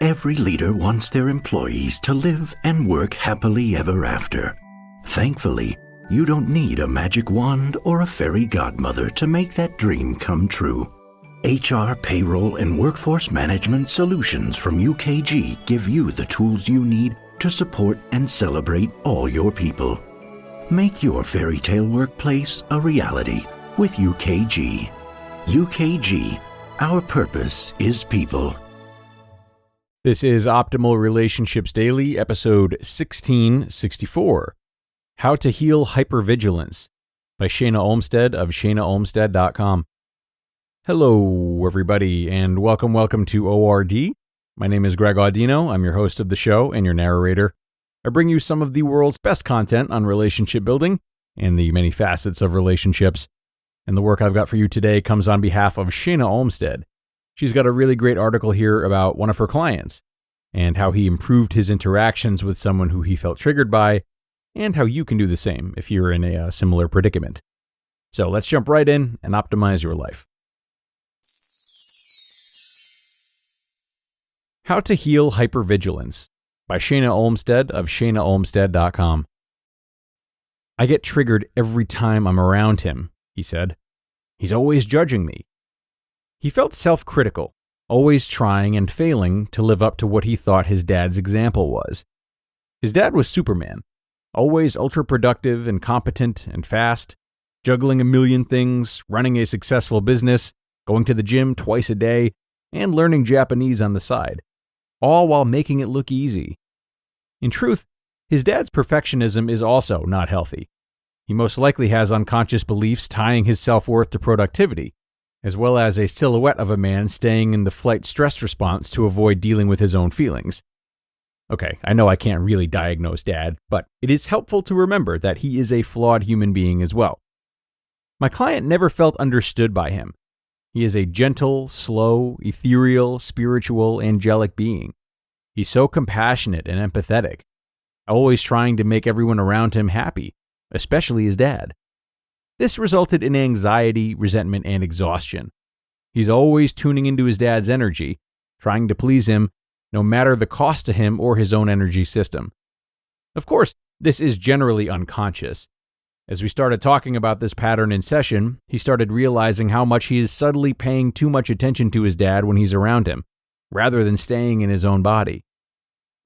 Every leader wants their employees to live and work happily ever after. Thankfully, you don't need a magic wand or a fairy godmother to make that dream come true. HR, payroll, and workforce management solutions from UKG give you the tools you need to support and celebrate all your people. Make your fairy tale workplace a reality with UKG. UKG, our purpose is people. This is Optimal Relationships Daily, episode 1664, How to Heal Hypervigilance by Shana Olmstead of shanaolmstead.com. Hello, everybody, and welcome to ORD. My name is Greg Audino. I'm your host of the show and your narrator. I bring you some of the world's best content on relationship building and the many facets of relationships. And the work I've got for you today comes on behalf of Shana Olmstead. She's got a really great article here about one of her clients and how he improved his interactions with someone who he felt triggered by, and how you can do the same if you're in a similar predicament. So let's jump right in and optimize your life. How to Heal Hypervigilance by Shana Olmstead of shanaolmstead.com. I get triggered every time I'm around him, he said. He's always judging me. He felt self-critical, always trying and failing to live up to what he thought his dad's example was. His dad was Superman, always ultra-productive and competent and fast, juggling a million things, running a successful business, going to the gym twice a day, and learning Japanese on the side, all while making it look easy. In truth, his dad's perfectionism is also not healthy. He most likely has unconscious beliefs tying his self-worth to productivity, as well as a silhouette of a man staying in the flight stress response to avoid dealing with his own feelings. Okay, I know I can't really diagnose Dad, but it is helpful to remember that he is a flawed human being as well. My client never felt understood by him. He is a gentle, slow, ethereal, spiritual, angelic being. He's so compassionate and empathetic, always trying to make everyone around him happy, especially his dad. This resulted in anxiety, resentment, and exhaustion. He's always tuning into his dad's energy, trying to please him, no matter the cost to him or his own energy system. Of course, this is generally unconscious. As we started talking about this pattern in session, he started realizing how much he is subtly paying too much attention to his dad when he's around him, rather than staying in his own body.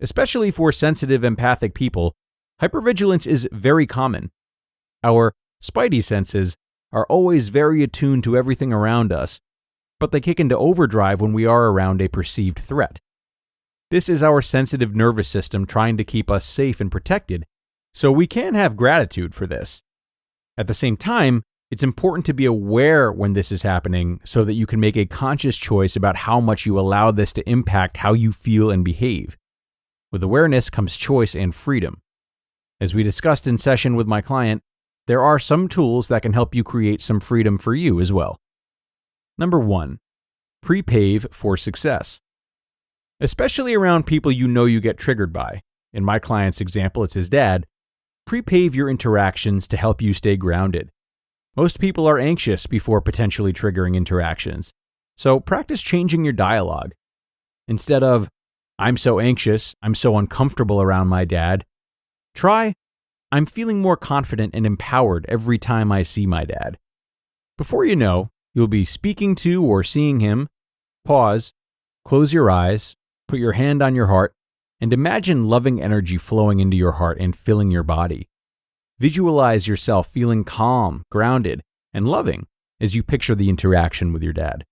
Especially for sensitive, empathic people, hypervigilance is very common. Our spidey senses are always very attuned to everything around us, but they kick into overdrive when we are around a perceived threat. This is our sensitive nervous system trying to keep us safe and protected, so we can have gratitude for this. At the same time, it's important to be aware when this is happening so that you can make a conscious choice about how much you allow this to impact how you feel and behave. With awareness comes choice and freedom. As we discussed in session with my client, there are some tools that can help you create some freedom for you as well. Number 1, pre-pave for success. Especially around people you know you get triggered by. In my client's example, it's his dad. Pre-pave your interactions to help you stay grounded. Most people are anxious before potentially triggering interactions, so practice changing your dialogue. Instead of, "I'm so anxious, I'm so uncomfortable around my dad," try, "I'm feeling more confident and empowered every time I see my dad." Before you know, you'll be speaking to or seeing him. Pause, close your eyes, put your hand on your heart, and imagine loving energy flowing into your heart and filling your body. Visualize yourself feeling calm, grounded, and loving as you picture the interaction with your dad.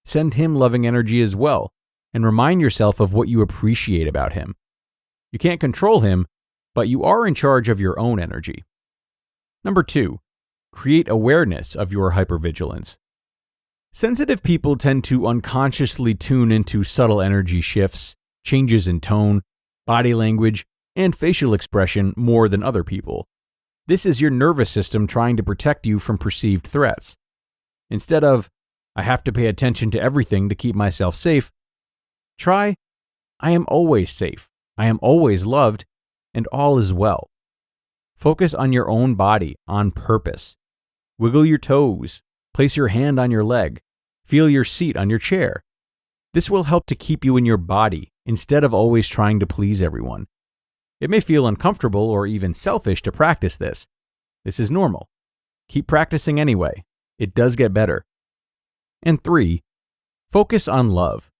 Send him loving energy as well, and remind yourself of what you appreciate about him. You can't control him, but you are in charge of your own energy. Number 2, create awareness of your hypervigilance. Sensitive people tend to unconsciously tune into subtle energy shifts, changes in tone, body language, and facial expression more than other people. This is your nervous system trying to protect you from perceived threats. Instead of, "I have to pay attention to everything to keep myself safe," try, "I am always safe, I am always loved, and all is well." Focus on your own body on purpose. Wiggle your toes, place your hand on your leg, feel your seat on your chair. This will help to keep you in your body instead of always trying to please everyone. It may feel uncomfortable or even selfish to practice this. This is normal. Keep practicing anyway. It does get better. And 3, focus on love.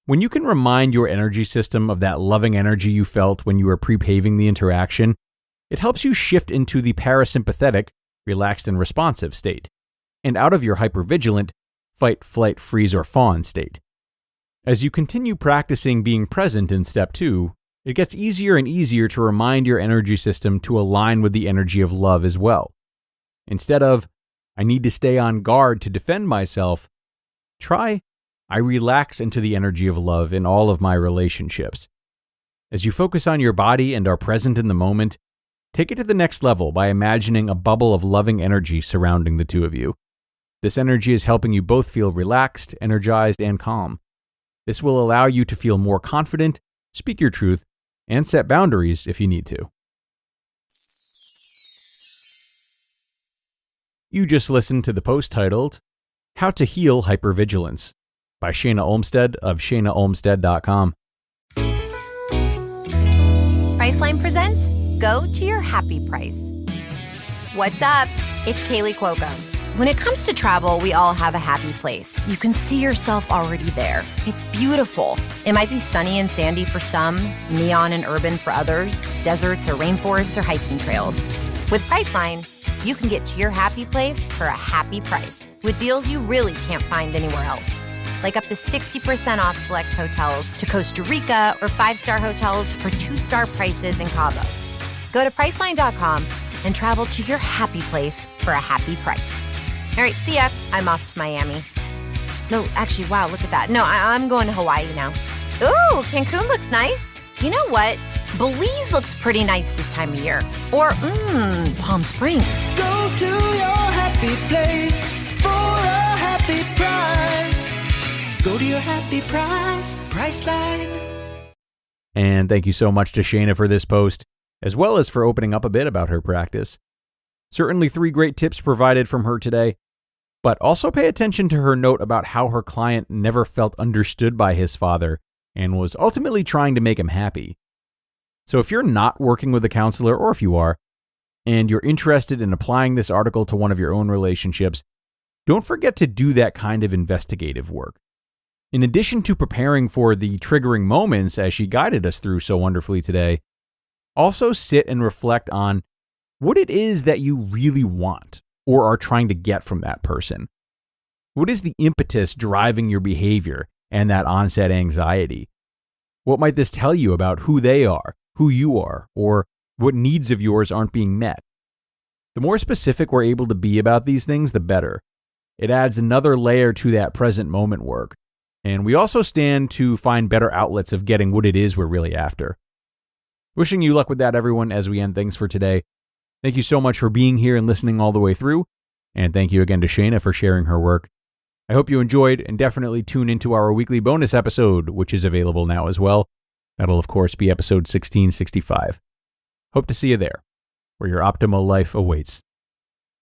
When you can remind your energy system of that loving energy you felt when you were pre-paving the interaction, it helps you shift into the parasympathetic, relaxed and responsive state, and out of your hypervigilant, fight, flight, freeze, or fawn state. As you continue practicing being present in step 2, it gets easier and easier to remind your energy system to align with the energy of love as well. Instead of, I need to stay on guard to defend myself, try, I relax into the energy of love in all of my relationships. As you focus on your body and are present in the moment, take it to the next level by imagining a bubble of loving energy surrounding the two of you. This energy is helping you both feel relaxed, energized, and calm. This will allow you to feel more confident, speak your truth, and set boundaries if you need to. You just listened to the post titled, How to Heal Hypervigilance by Shana Olmstead of shanaolmstead.com. Priceline presents Go to Your Happy Price. What's up? It's Kaylee Cuoco. When it comes to travel, we all have a happy place. You can see yourself already there. It's beautiful. It might be sunny and sandy for some, neon and urban for others, deserts or rainforests or hiking trails. With Priceline, you can get to your happy place for a happy price with deals you really can't find anywhere else. Like up to 60% off select hotels to Costa Rica or 5-star hotels for 2-star prices in Cabo. Go to Priceline.com and travel to your happy place for a happy price. All right, see ya. I'm off to Miami. No, actually, wow, look at that. No, I'm going to Hawaii now. Ooh, Cancun looks nice. You know what? Belize looks pretty nice this time of year. Or, Palm Springs. Go to your happy place for a happy price. Go to your happy price, Priceline. And thank you so much to Shana for this post, as well as for opening up a bit about her practice. Certainly 3 great tips provided from her today, but also pay attention to her note about how her client never felt understood by his father and was ultimately trying to make him happy. So if you're not working with a counselor, or if you are, and you're interested in applying this article to one of your own relationships, don't forget to do that kind of investigative work. In addition to preparing for the triggering moments as she guided us through so wonderfully today, also sit and reflect on what it is that you really want or are trying to get from that person. What is the impetus driving your behavior and that onset anxiety? What might this tell you about who they are, who you are, or what needs of yours aren't being met? The more specific we're able to be about these things, the better. It adds another layer to that present moment work. And we also stand to find better outlets of getting what it is we're really after. Wishing you luck with that, everyone, as we end things for today. Thank you so much for being here and listening all the way through. And thank you again to Shana for sharing her work. I hope you enjoyed, and definitely tune into our weekly bonus episode, which is available now as well. That'll, of course, be episode 1665. Hope to see you there, where your optimal life awaits.